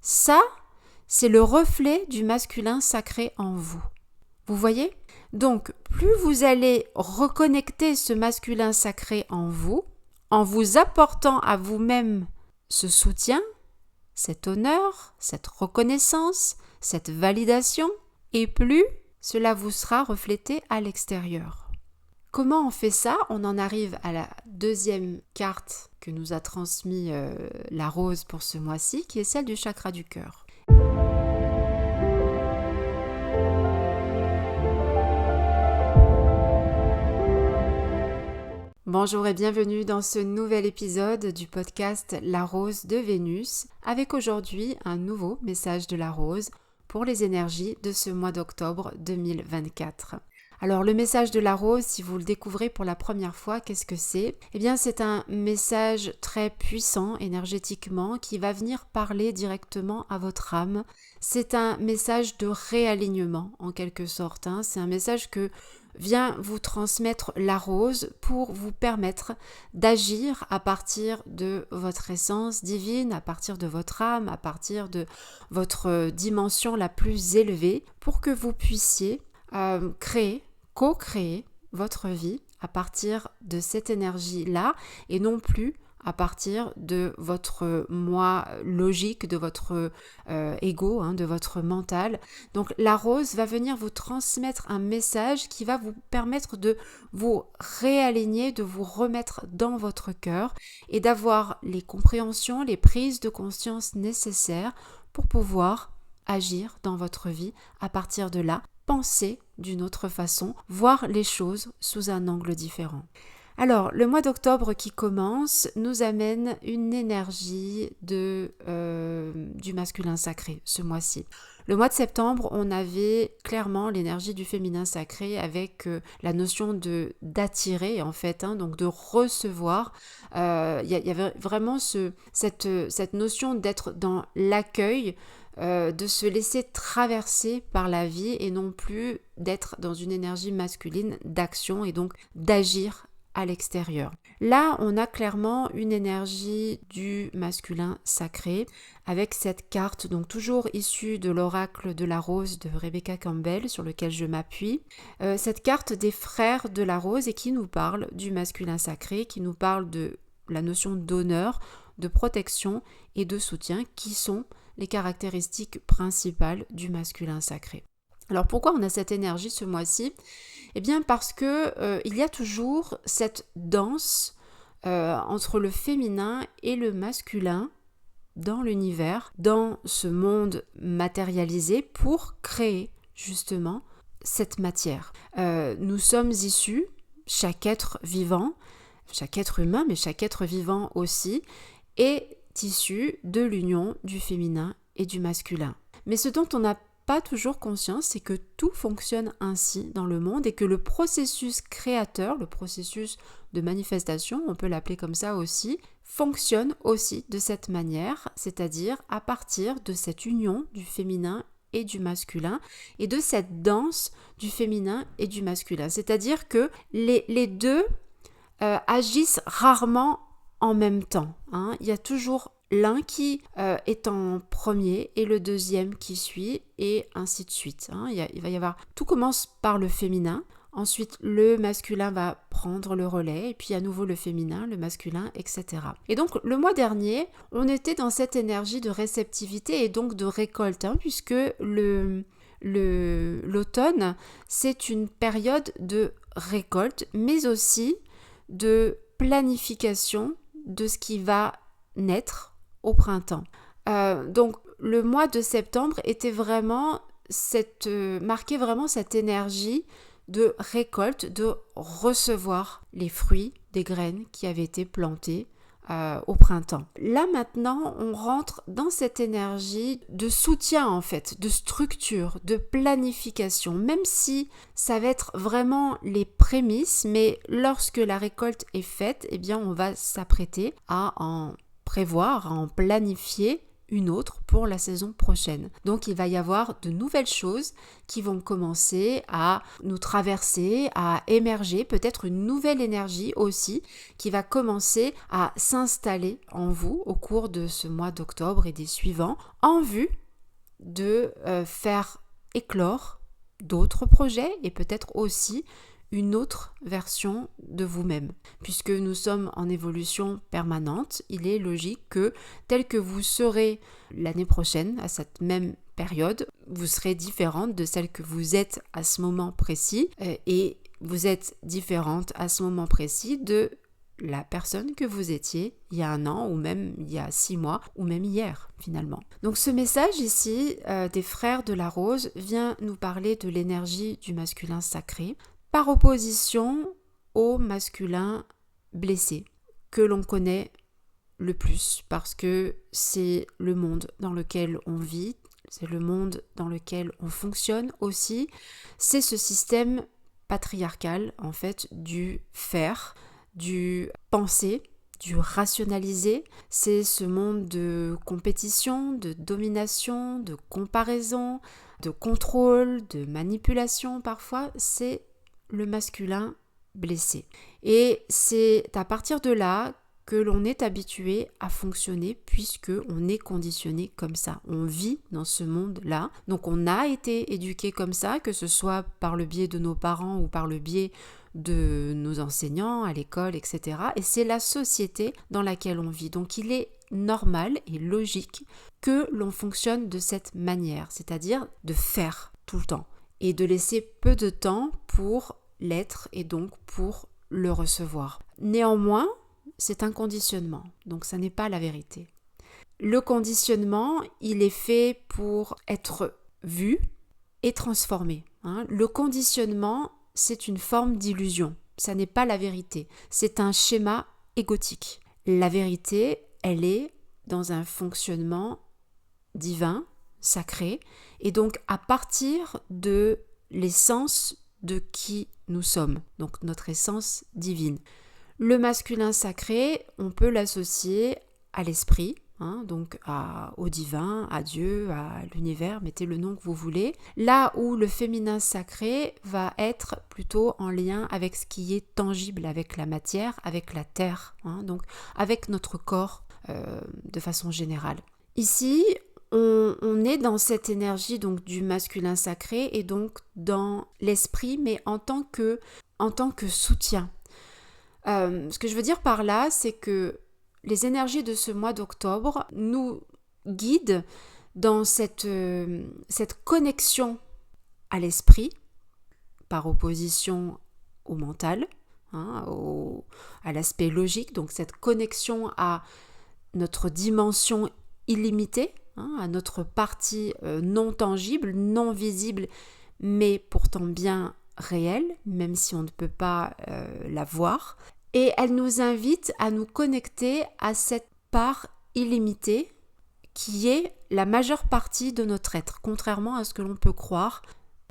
Ça, c'est le reflet du masculin sacré en vous. Vous voyez ? Donc, plus vous allez reconnecter ce masculin sacré en vous apportant à vous-même ce soutien, cet honneur, cette reconnaissance, cette validation, et plus cela vous sera reflété à l'extérieur. Comment on fait ça ? On en arrive à la deuxième carte que nous a transmis la rose pour ce mois-ci, qui est celle du chakra du cœur. Bonjour et bienvenue dans ce nouvel épisode du podcast La Rose de Vénus, avec aujourd'hui un nouveau message de la rose pour les énergies de ce mois d'octobre 2024. Alors le message de la rose, si vous le découvrez pour la première fois, qu'est-ce que c'est ? Eh bien c'est un message très puissant énergétiquement qui va venir parler directement à votre âme. C'est un message de réalignement en quelque sorte. C'est un message que vient vous transmettre la rose pour vous permettre d'agir à partir de votre essence divine, à partir de votre âme, à partir de votre dimension la plus élevée, pour que vous puissiez co-créer votre vie à partir de cette énergie-là et non plus à partir de votre moi logique, de votre ego, de votre mental. Donc la rose va venir vous transmettre un message qui va vous permettre de vous réaligner, de vous remettre dans votre cœur et d'avoir les compréhensions, les prises de conscience nécessaires pour pouvoir agir dans votre vie à partir de là, penser d'une autre façon, voir les choses sous un angle différent. Alors, le mois d'octobre qui commence nous amène une énergie du masculin sacré ce mois-ci. Le mois de septembre, on avait clairement l'énergie du féminin sacré avec la notion d'attirer en fait, donc de recevoir. Il y avait vraiment cette notion d'être dans l'accueil, de se laisser traverser par la vie et non plus d'être dans une énergie masculine d'action et donc d'agir à l'extérieur. Là, on a clairement une énergie du masculin sacré avec cette carte, donc toujours issue de l'oracle de la rose de Rebecca Campbell sur lequel je m'appuie. Cette carte des frères de la rose et qui nous parle du masculin sacré, qui nous parle de la notion d'honneur, de protection et de soutien qui sont les caractéristiques principales du masculin sacré. Alors pourquoi on a cette énergie ce mois-ci ? Eh bien parce que il y a toujours cette danse entre le féminin et le masculin dans l'univers, dans ce monde matérialisé pour créer justement cette matière. Nous sommes issus, chaque être vivant, chaque être humain, mais chaque être vivant aussi, est issu de l'union du féminin et du masculin. Mais ce dont on n'a pas toujours conscience, c'est que tout fonctionne ainsi dans le monde et que le processus créateur, le processus de manifestation, on peut l'appeler comme ça aussi, fonctionne aussi de cette manière, c'est-à-dire à partir de cette union du féminin et du masculin et de cette danse du féminin et du masculin. C'est-à-dire que les deux agissent rarement en même temps. Il y a toujours l'un qui est en premier et le deuxième qui suit et ainsi de suite. Il va y avoir, tout commence par le féminin, ensuite le masculin va prendre le relais et puis à nouveau le féminin, le masculin, etc. Et donc le mois dernier, on était dans cette énergie de réceptivité et donc de récolte, puisque l'automne, c'est une période de récolte, mais aussi de planification de ce qui va naître au printemps. Donc le mois de septembre était vraiment marquait vraiment cette énergie de récolte, de recevoir les fruits des graines qui avaient été plantées au printemps. Là maintenant, on rentre dans cette énergie de soutien en fait, de structure, de planification, même si ça va être vraiment les prémices, mais lorsque la récolte est faite, eh bien on va s'apprêter à en prévoir, à en planifier une autre pour la saison prochaine. Donc il va y avoir de nouvelles choses qui vont commencer à nous traverser, à émerger, peut-être une nouvelle énergie aussi qui va commencer à s'installer en vous au cours de ce mois d'octobre et des suivants en vue de faire éclore d'autres projets et peut-être aussi une autre version de vous-même. Puisque nous sommes en évolution permanente, il est logique que tel que vous serez l'année prochaine, à cette même période, vous serez différente de celle que vous êtes à ce moment précis et vous êtes différente à ce moment précis de la personne que vous étiez il y a 1 an ou même il y a 6 mois ou même hier finalement. Donc ce message ici des frères de la rose vient nous parler de l'énergie du masculin sacré par opposition au masculin blessé que l'on connaît le plus parce que c'est le monde dans lequel on vit, c'est le monde dans lequel on fonctionne aussi, c'est ce système patriarcal en fait du faire, du penser, du rationaliser, c'est ce monde de compétition, de domination, de comparaison, de contrôle, de manipulation parfois, c'est le masculin blessé. Et c'est à partir de là que l'on est habitué à fonctionner puisque on est conditionné comme ça. On vit dans ce monde-là. Donc on a été éduqué comme ça, que ce soit par le biais de nos parents ou par le biais de nos enseignants à l'école, etc. Et c'est la société dans laquelle on vit. Donc il est normal et logique que l'on fonctionne de cette manière, c'est-à-dire de faire tout le temps et de laisser peu de temps pour l'être et donc pour le recevoir. Néanmoins, c'est un conditionnement, donc ça n'est pas la vérité. Le conditionnement, il est fait pour être vu et transformé. Le conditionnement, c'est une forme d'illusion, ça n'est pas la vérité, c'est un schéma égotique. La vérité, elle est dans un fonctionnement divin, sacré, et donc à partir de l'essence de qui nous sommes, donc notre essence divine. Le masculin sacré, on peut l'associer à l'esprit, donc au divin, à Dieu, à l'univers, mettez le nom que vous voulez. Là où le féminin sacré va être plutôt en lien avec ce qui est tangible, avec la matière, avec la terre, donc avec notre corps de façon générale. Ici, on est dans cette énergie donc du masculin sacré et donc dans l'esprit, mais en tant que soutien. Ce que je veux dire par là, c'est que les énergies de ce mois d'octobre nous guident dans cette connexion à l'esprit, par opposition au mental, à l'aspect logique, donc cette connexion à notre dimension illimitée, à notre partie non tangible, non visible, mais pourtant bien réelle, même si on ne peut pas la voir. Et elle nous invite à nous connecter à cette part illimitée qui est la majeure partie de notre être, contrairement à ce que l'on peut croire,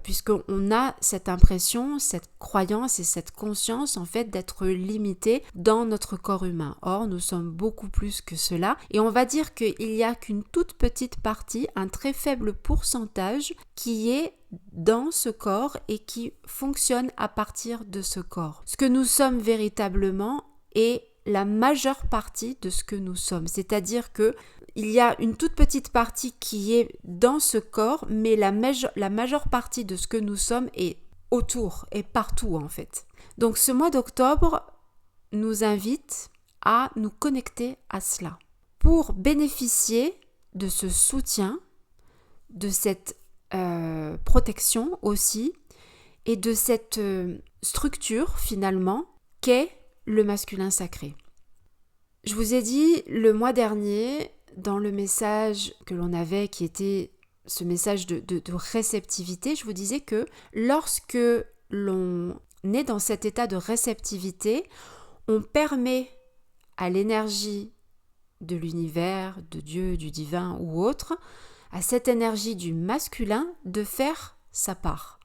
puisqu'on a cette impression, cette croyance et cette conscience en fait d'être limité dans notre corps humain. Or, nous sommes beaucoup plus que cela et on va dire qu'il n'y a qu'une toute petite partie, un très faible pourcentage qui est dans ce corps et qui fonctionne à partir de ce corps. Ce que nous sommes véritablement est la majeure partie de ce que nous sommes, c'est-à-dire que il y a une toute petite partie qui est dans ce corps, mais la majeure partie de ce que nous sommes est autour, est partout en fait. Donc ce mois d'octobre nous invite à nous connecter à cela pour bénéficier de ce soutien, de cette protection aussi et de cette structure finalement qu'est le masculin sacré. Je vous ai dit le mois dernier, dans le message que l'on avait, qui était ce message de réceptivité, je vous disais que lorsque l'on est dans cet état de réceptivité, on permet à l'énergie de l'univers, de Dieu, du divin ou autre, à cette énergie du masculin de faire sa part.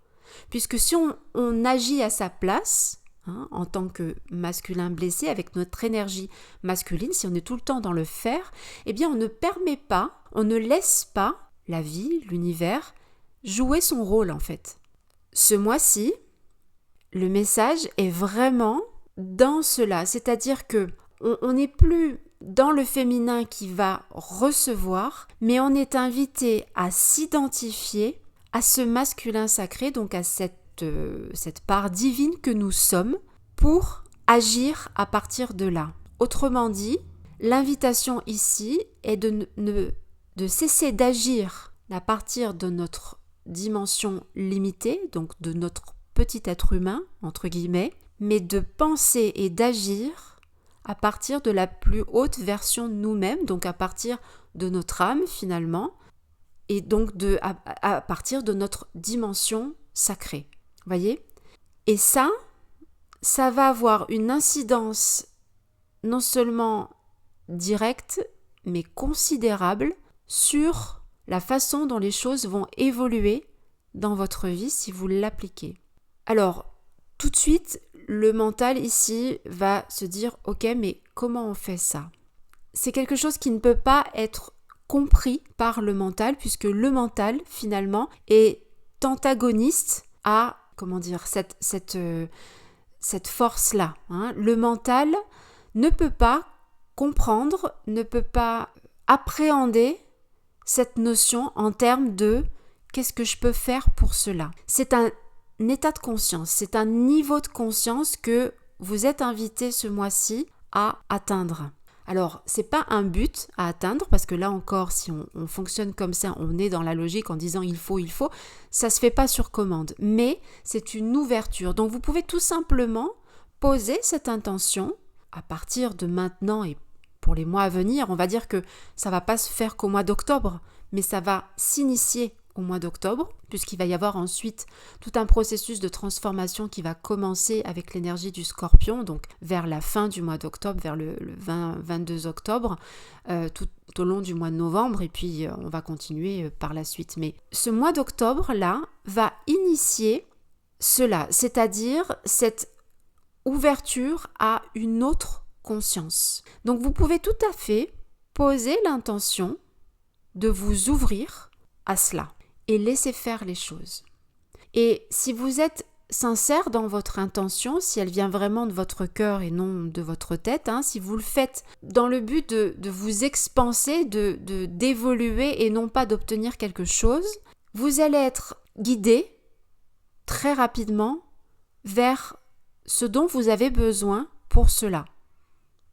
Puisque si on agit à sa place, en tant que masculin blessé, avec notre énergie masculine, si on est tout le temps dans le faire, eh bien on ne permet pas, on ne laisse pas la vie, l'univers, jouer son rôle en fait. Ce mois-ci, le message est vraiment dans cela, c'est-à-dire que on n'est plus dans le féminin qui va recevoir, mais on est invité à s'identifier à ce masculin sacré, donc à cette part divine que nous sommes, pour agir à partir de là. Autrement dit, l'invitation ici est de cesser d'agir à partir de notre dimension limitée, donc de notre petit être humain, entre guillemets, mais de penser et d'agir à partir de la plus haute version de nous-mêmes, donc à partir de notre âme finalement, et donc à partir de notre dimension sacrée. Voyez ? Et ça va avoir une incidence non seulement directe, mais considérable sur la façon dont les choses vont évoluer dans votre vie si vous l'appliquez. Alors, tout de suite, le mental ici va se dire « Ok, mais comment on fait ça ?» C'est quelque chose qui ne peut pas être compris par le mental, puisque le mental, finalement, est antagoniste à, cette force-là. Le mental ne peut pas comprendre, ne peut pas appréhender cette notion en termes de « qu'est-ce que je peux faire pour cela ?» C'est un état de conscience, c'est un niveau de conscience que vous êtes invité ce mois-ci à atteindre. Alors, c'est pas un but à atteindre, parce que là encore, si on fonctionne comme ça, on est dans la logique en disant il faut, ça se fait pas sur commande, mais c'est une ouverture. Donc, vous pouvez tout simplement poser cette intention à partir de maintenant et pour les mois à venir. On va dire que ça va pas se faire qu'au mois d'octobre, mais ça va s'initier au mois d'octobre, puisqu'il va y avoir ensuite tout un processus de transformation qui va commencer avec l'énergie du Scorpion, donc vers la fin du mois d'octobre, vers le 22 octobre, tout au long du mois de novembre, et puis on va continuer par la suite. Mais ce mois d'octobre-là va initier cela, c'est-à-dire cette ouverture à une autre conscience. Donc vous pouvez tout à fait poser l'intention de vous ouvrir à cela et laisser faire les choses. Et si vous êtes sincère dans votre intention, si elle vient vraiment de votre cœur et non de votre tête, si vous le faites dans le but de vous expanser, d'évoluer et non pas d'obtenir quelque chose, vous allez être guidé très rapidement vers ce dont vous avez besoin pour cela.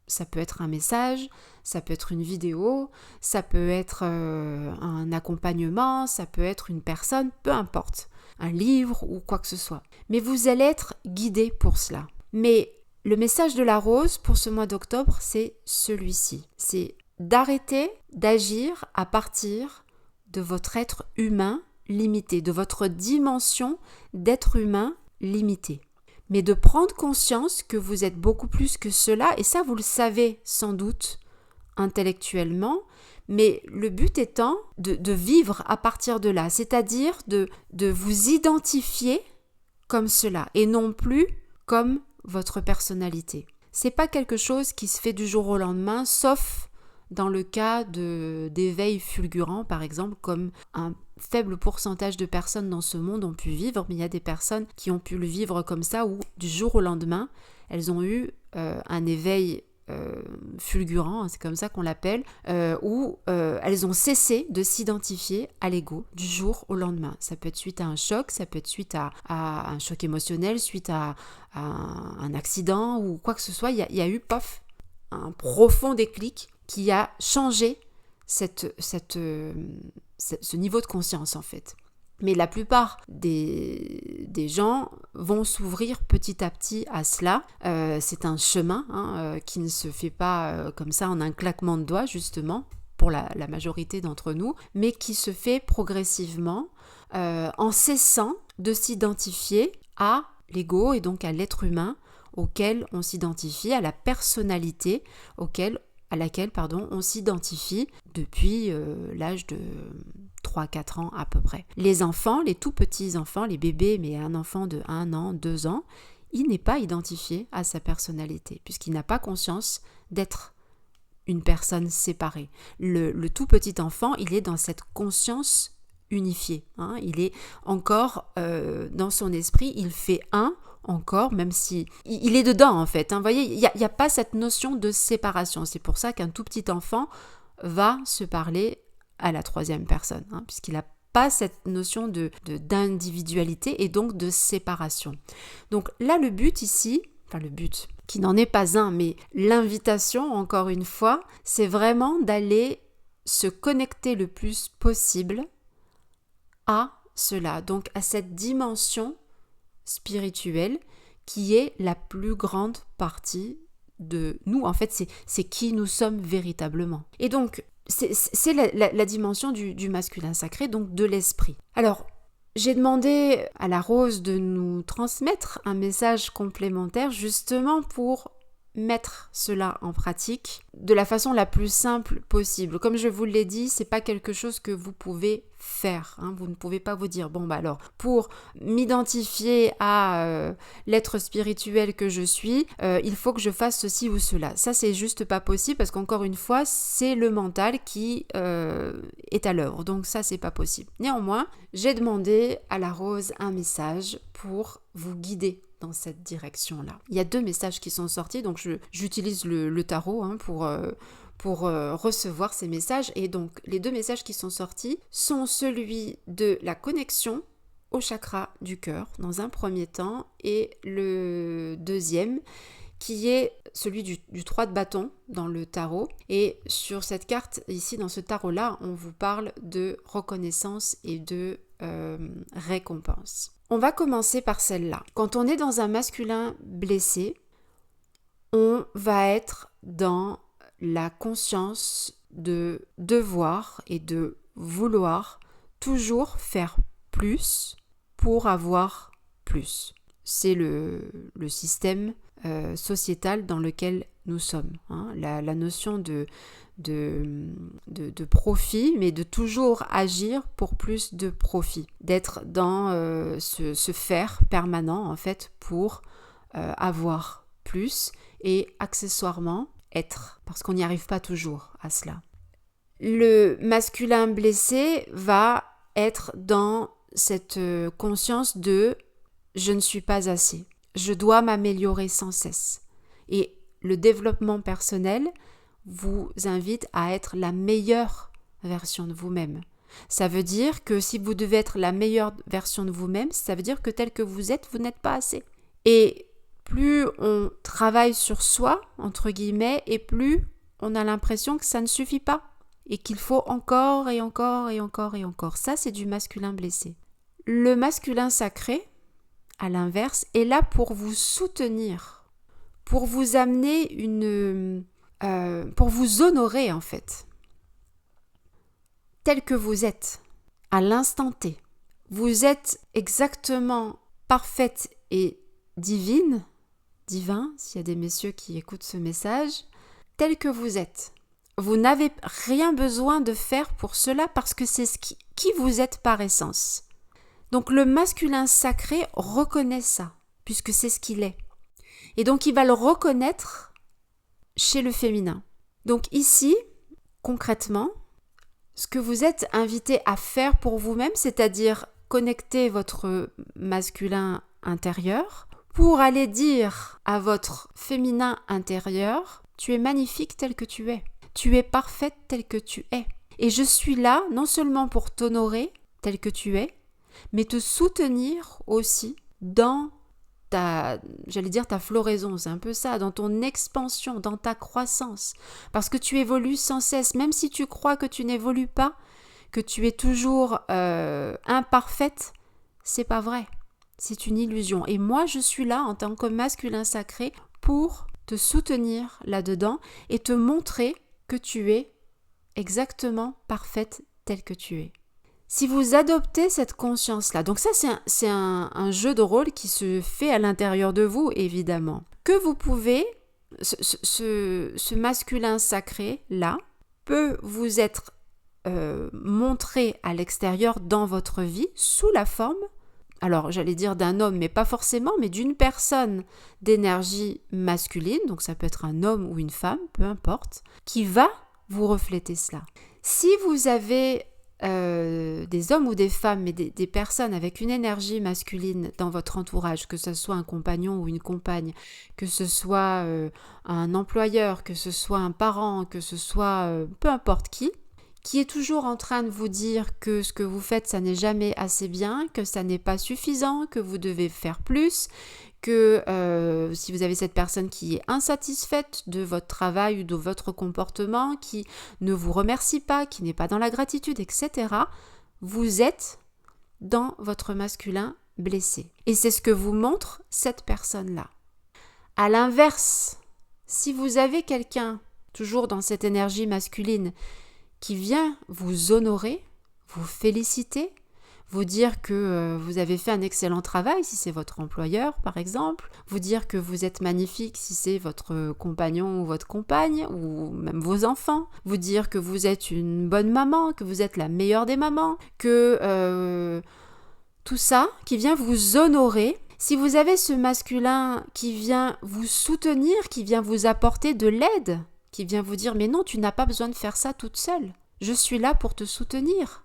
Ça peut être un message, ça peut être une vidéo, ça peut être un accompagnement, ça peut être une personne, peu importe, un livre ou quoi que ce soit. Mais vous allez être guidé pour cela. Mais le message de la rose pour ce mois d'octobre, c'est celui-ci. C'est d'arrêter d'agir à partir de votre être humain limité, de votre dimension d'être humain limité. Mais de prendre conscience que vous êtes beaucoup plus que cela, et ça vous le savez sans doute intellectuellement, mais le but étant de vivre à partir de là, c'est-à-dire de vous identifier comme cela, et non plus comme votre personnalité. C'est pas quelque chose qui se fait du jour au lendemain, sauf dans le cas d'éveil fulgurant, par exemple, comme un faible pourcentage de personnes dans ce monde ont pu vivre, mais il y a des personnes qui ont pu le vivre comme ça, où du jour au lendemain, elles ont eu un éveil fulgurant, c'est comme ça qu'on l'appelle, où elles ont cessé de s'identifier à l'ego du jour au lendemain. Ça peut être suite à un choc, ça peut être suite à un choc émotionnel, suite à un accident ou quoi que ce soit. Il y a eu, un profond déclic qui a changé ce niveau de conscience en fait. Mais la plupart des gens vont s'ouvrir petit à petit à cela. C'est un chemin qui ne se fait pas comme ça en un claquement de doigts justement, pour la majorité d'entre nous, mais qui se fait progressivement en cessant de s'identifier à l'ego et donc à l'être humain auquel on s'identifie, à la personnalité à laquelle on s'identifie depuis l'âge de 3-4 ans à peu près. Les enfants, les tout petits enfants, les bébés, mais un enfant de 1 an, 2 ans, il n'est pas identifié à sa personnalité, puisqu'il n'a pas conscience d'être une personne séparée. Le tout petit enfant, il est dans cette conscience unifiée. Il est encore dans son esprit, il fait un encore, même si il est dedans en fait. Vous voyez, il n'y a pas cette notion de séparation. C'est pour ça qu'un tout petit enfant va se parler à la troisième personne, puisqu'il n'a pas cette notion d'individualité et donc de séparation. Donc là, le but ici, le but qui n'en est pas un, mais l'invitation, encore une fois, c'est vraiment d'aller se connecter le plus possible à cela, donc à cette dimension spirituelle qui est la plus grande partie de nous. En fait, c'est qui nous sommes véritablement. Et donc, c'est la dimension du masculin sacré, donc de l'esprit. Alors, j'ai demandé à la Rose de nous transmettre un message complémentaire justement pour mettre cela en pratique de la façon la plus simple possible. Comme je vous l'ai dit, c'est pas quelque chose que vous pouvez faire. Vous ne pouvez pas vous dire, alors, pour m'identifier à l'être spirituel que je suis, il faut que je fasse ceci ou cela. Ça, c'est juste pas possible parce qu'encore une fois, c'est le mental qui est à l'œuvre. Donc ça, c'est pas possible. Néanmoins, j'ai demandé à la Rose un message pour vous guider dans cette direction-là. Il y a 2 messages qui sont sortis, donc j'utilise le tarot pour recevoir ces messages. Et donc, les 2 messages qui sont sortis sont celui de la connexion au chakra du cœur, dans un premier temps, et le deuxième, qui est celui du 3 de bâton dans le tarot. Et sur cette carte, ici, dans ce tarot-là, on vous parle de reconnaissance et de récompense. On va commencer par celle-là. Quand on est dans un masculin blessé, on va être dans la conscience de devoir et de vouloir toujours faire plus pour avoir plus. C'est le système sociétal dans lequel nous sommes. La notion de profit, mais de toujours agir pour plus de profit. D'être dans ce faire permanent, en fait, pour avoir plus et accessoirement être, parce qu'on n'y arrive pas toujours à cela. Le masculin blessé va être dans cette conscience de « je ne suis pas assez ». Je dois m'améliorer sans cesse. Et le développement personnel vous invite à être la meilleure version de vous-même. Ça veut dire que si vous devez être la meilleure version de vous-même, ça veut dire que tel que vous êtes, vous n'êtes pas assez. Et plus on travaille sur soi, entre guillemets, et plus on a l'impression que ça ne suffit pas. Et qu'il faut encore et encore et encore et encore. Ça, c'est du masculin blessé. Le masculin sacré, à l'inverse, est là pour vous soutenir, pour vous amener pour vous honorer en fait, tel que vous êtes, à l'instant T. Vous êtes exactement parfaite et divin, s'il y a des messieurs qui écoutent ce message, tel que vous êtes. Vous n'avez rien besoin de faire pour cela parce que c'est qui vous êtes par essence. Donc le masculin sacré reconnaît ça, puisque c'est ce qu'il est. Et donc il va le reconnaître chez le féminin. Donc ici, concrètement, ce que vous êtes invité à faire pour vous-même, c'est-à-dire connecter votre masculin intérieur pour aller dire à votre féminin intérieur « Tu es magnifique tel que tu es. Tu es parfaite tel que tu es. Et je suis là non seulement pour t'honorer tel que tu es, mais te soutenir aussi dans ta floraison, c'est un peu ça, dans ton expansion, dans ta croissance. Parce que tu évolues sans cesse, même si tu crois que tu n'évolues pas, que tu es toujours imparfaite, c'est pas vrai. C'est une illusion. Et moi, je suis là en tant que masculin sacré pour te soutenir là-dedans et te montrer que tu es exactement parfaite telle que tu es. Si vous adoptez cette conscience-là, donc ça c'est un jeu de rôle qui se fait à l'intérieur de vous, évidemment, que vous pouvez, ce masculin sacré-là, peut vous être montré à l'extérieur dans votre vie sous la forme alors j'allais dire d'un homme, mais pas forcément, mais d'une personne d'énergie masculine, donc ça peut être un homme ou une femme, peu importe, qui va vous refléter cela. Si vous avez des hommes ou des femmes, mais des personnes avec une énergie masculine dans votre entourage, que ce soit un compagnon ou une compagne, que ce soit un employeur, que ce soit un parent, que ce soit peu importe qui est toujours en train de vous dire que ce que vous faites, ça n'est jamais assez bien, que ça n'est pas suffisant, que vous devez faire plus, que si vous avez cette personne qui est insatisfaite de votre travail ou de votre comportement, qui ne vous remercie pas, qui n'est pas dans la gratitude, etc., vous êtes dans votre masculin blessé. Et c'est ce que vous montre cette personne-là. À l'inverse, si vous avez quelqu'un, toujours dans cette énergie masculine, qui vient vous honorer, vous féliciter, vous dire que vous avez fait un excellent travail si c'est votre employeur par exemple, vous dire que vous êtes magnifique si c'est votre compagnon ou votre compagne ou même vos enfants, vous dire que vous êtes une bonne maman, que vous êtes la meilleure des mamans, que tout ça qui vient vous honorer. Si vous avez ce masculin qui vient vous soutenir, qui vient vous apporter de l'aide, qui vient vous dire « mais non, tu n'as pas besoin de faire ça toute seule, je suis là pour te soutenir ».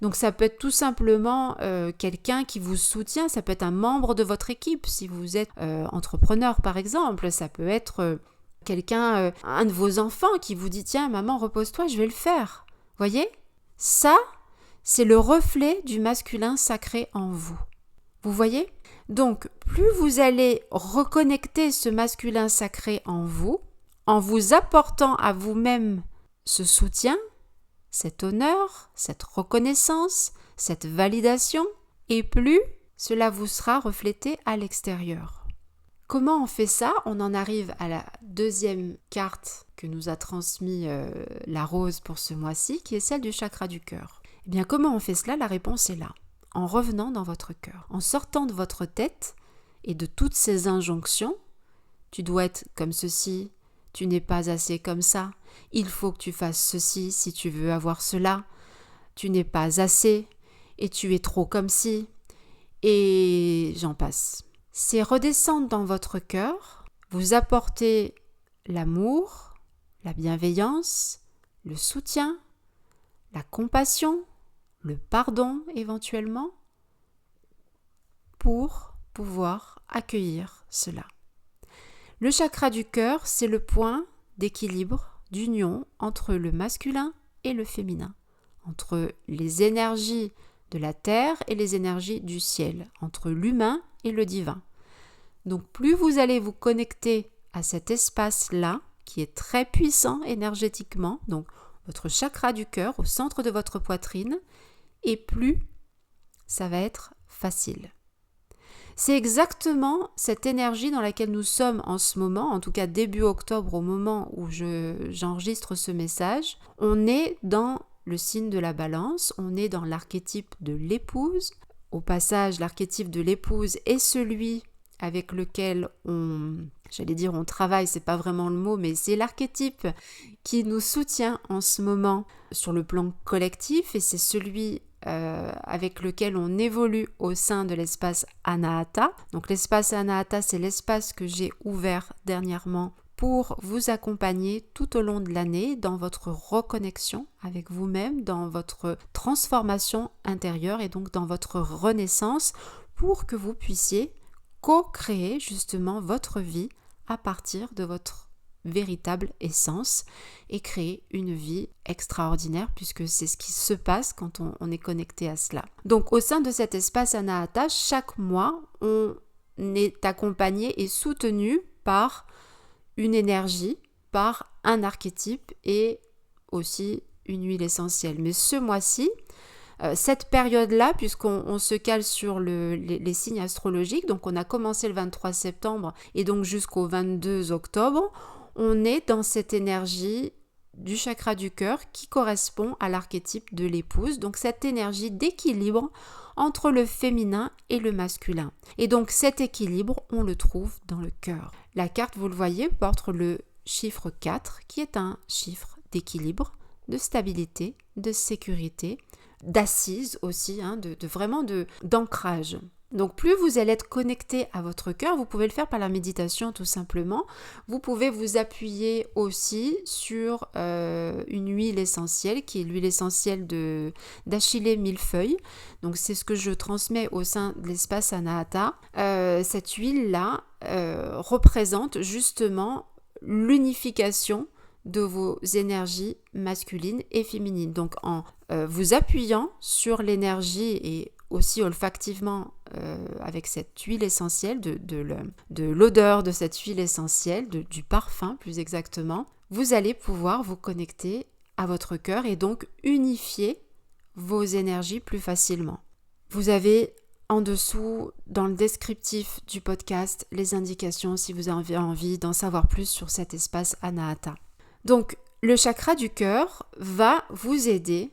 Donc ça peut être tout simplement quelqu'un qui vous soutient, ça peut être un membre de votre équipe, si vous êtes entrepreneur par exemple, ça peut être quelqu'un, un de vos enfants qui vous dit « tiens maman, repose-toi, je vais le faire ». Voyez ? Ça, c'est le reflet du masculin sacré en vous. Vous voyez ? Donc plus vous allez reconnecter ce masculin sacré en vous apportant à vous-même ce soutien, cet honneur, cette reconnaissance, cette validation, et plus cela vous sera reflété à l'extérieur. Comment on fait ça ? On en arrive à la deuxième carte que nous a transmis la rose pour ce mois-ci, qui est celle du chakra du cœur. Eh bien, comment on fait cela ? La réponse est là, en revenant dans votre cœur, en sortant de votre tête et de toutes ces injonctions. Tu dois être comme ceci, tu n'es pas assez comme ça, il faut que tu fasses ceci si tu veux avoir cela, tu n'es pas assez et tu es trop comme ci, et j'en passe. C'est redescendre dans votre cœur, vous apporter l'amour, la bienveillance, le soutien, la compassion, le pardon éventuellement, pour pouvoir accueillir cela. Le chakra du cœur, c'est le point d'équilibre, d'union entre le masculin et le féminin, entre les énergies de la terre et les énergies du ciel, entre l'humain et le divin. Donc plus vous allez vous connecter à cet espace-là, qui est très puissant énergétiquement, donc votre chakra du cœur au centre de votre poitrine, et plus ça va être facile. C'est exactement cette énergie dans laquelle nous sommes en ce moment, en tout cas début octobre au moment où j'enregistre ce message. On est dans le signe de la balance, on est dans l'archétype de l'épouse. Au passage, l'archétype de l'épouse est celui avec lequel on travaille, c'est pas vraiment le mot, mais c'est l'archétype qui nous soutient en ce moment sur le plan collectif et c'est celui avec lequel on évolue au sein de l'espace Anahata. Donc l'espace Anahata, c'est l'espace que j'ai ouvert dernièrement pour vous accompagner tout au long de l'année dans votre reconnexion avec vous-même, dans votre transformation intérieure et donc dans votre renaissance pour que vous puissiez co-créer justement votre vie à partir de votre véritable essence et créer une vie extraordinaire puisque c'est ce qui se passe quand on est connecté à cela. Donc au sein de cet espace Anahata, chaque mois, on est accompagné et soutenu par une énergie, par un archétype et aussi une huile essentielle. Mais ce mois-ci, cette période-là, puisqu'on se cale sur les signes astrologiques, donc on a commencé le 23 septembre et donc jusqu'au 22 octobre, on est dans cette énergie du chakra du cœur qui correspond à l'archétype de l'épouse, donc cette énergie d'équilibre entre le féminin et le masculin. Et donc cet équilibre, on le trouve dans le cœur. La carte, vous le voyez, porte le chiffre 4 qui est un chiffre d'équilibre, de stabilité, de sécurité, d'assise aussi, d'ancrage. Donc plus vous allez être connecté à votre cœur, vous pouvez le faire par la méditation tout simplement. Vous pouvez vous appuyer aussi sur une huile essentielle qui est l'huile essentielle d'Achillée millefeuille. Donc c'est ce que je transmets au sein de l'espace Anahata. Cette huile-là représente justement l'unification de vos énergies masculines et féminines. Donc en vous appuyant sur l'énergie et aussi olfactivement avec cette huile essentielle, de l'odeur de cette huile essentielle, du parfum plus exactement, vous allez pouvoir vous connecter à votre cœur et donc unifier vos énergies plus facilement. Vous avez en dessous, dans le descriptif du podcast, les indications si vous avez envie d'en savoir plus sur cet espace Anahata. Donc, le chakra du cœur va vous aider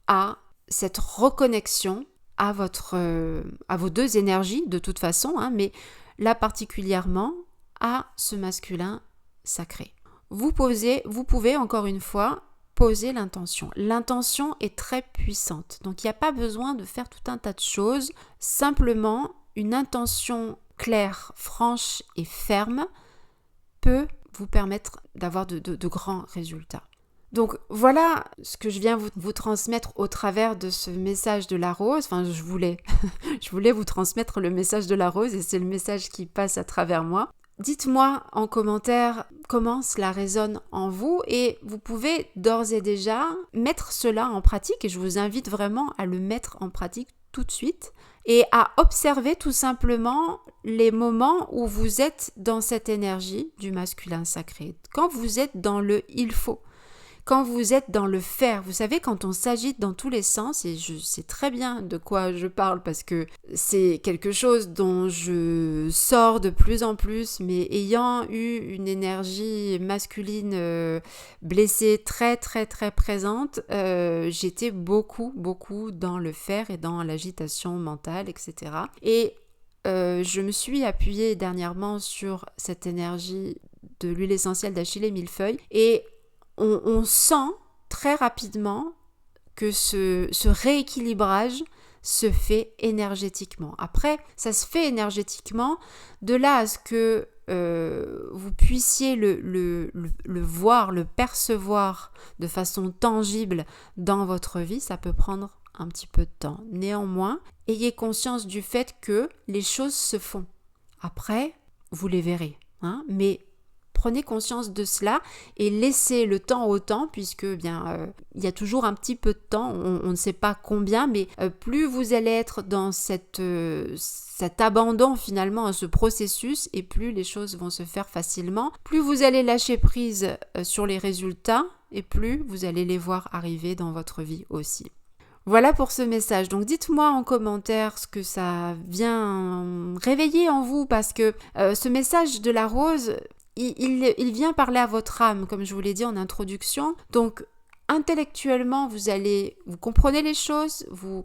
à cette reconnexion à vos deux énergies de toute façon, mais là particulièrement à ce masculin sacré. Vous pouvez encore une fois poser l'intention. L'intention est très puissante, donc il n'y a pas besoin de faire tout un tas de choses. Simplement, une intention claire, franche et ferme peut vous permettre d'avoir de grands résultats. Donc voilà ce que je viens vous transmettre au travers de ce message de la rose. Enfin, je voulais vous transmettre le message de la rose et c'est le message qui passe à travers moi. Dites-moi en commentaire comment cela résonne en vous et vous pouvez d'ores et déjà mettre cela en pratique et je vous invite vraiment à le mettre en pratique tout de suite et à observer tout simplement les moments où vous êtes dans cette énergie du masculin sacré. Quand vous êtes dans le « il faut », quand vous êtes dans le faire, vous savez, quand on s'agite dans tous les sens, et je sais très bien de quoi je parle parce que c'est quelque chose dont je sors de plus en plus, mais ayant eu une énergie masculine blessée très très très présente, j'étais beaucoup dans le faire et dans l'agitation mentale, etc. Et je me suis appuyée dernièrement sur cette énergie de l'huile essentielle d'Achillée millefeuille et on sent très rapidement que ce rééquilibrage se fait énergétiquement. Après, ça se fait énergétiquement, de là à ce que vous puissiez le voir, le percevoir de façon tangible dans votre vie, ça peut prendre un petit peu de temps. Néanmoins, ayez conscience du fait que les choses se font. Après, vous les verrez, mais prenez conscience de cela et laissez le temps au temps puisque il y a toujours un petit peu de temps, on ne sait pas combien, mais plus vous allez être dans cet abandon finalement à ce processus et plus les choses vont se faire facilement, plus vous allez lâcher prise sur les résultats et plus vous allez les voir arriver dans votre vie aussi. Voilà pour ce message. Donc dites-moi en commentaire ce que ça vient réveiller en vous parce que ce message de la rose, il vient parler à votre âme, comme je vous l'ai dit en introduction. Donc, intellectuellement, vous comprenez les choses, vous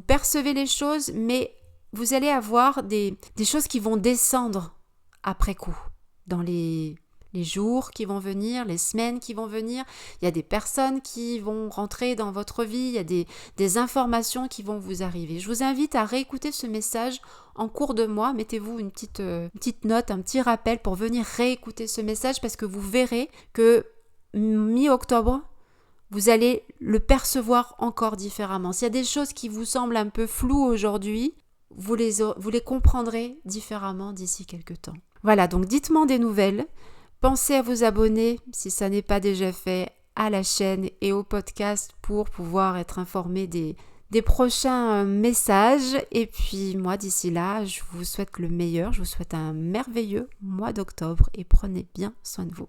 percevez les choses, mais vous allez avoir des choses qui vont descendre après coup, dans les jours qui vont venir, les semaines qui vont venir. Il y a des personnes qui vont rentrer dans votre vie, il y a des informations qui vont vous arriver. Je vous invite à réécouter ce message en cours de mois. Mettez-vous une petite note, un petit rappel pour venir réécouter ce message parce que vous verrez que mi-octobre, vous allez le percevoir encore différemment. S'il y a des choses qui vous semblent un peu floues aujourd'hui, vous les comprendrez différemment d'ici quelques temps. Voilà, donc dites-moi des nouvelles. Pensez à vous abonner, si ça n'est pas déjà fait, à la chaîne et au podcast pour pouvoir être informé des prochains messages. Et puis moi, d'ici là, je vous souhaite le meilleur. Je vous souhaite un merveilleux mois d'octobre et prenez bien soin de vous.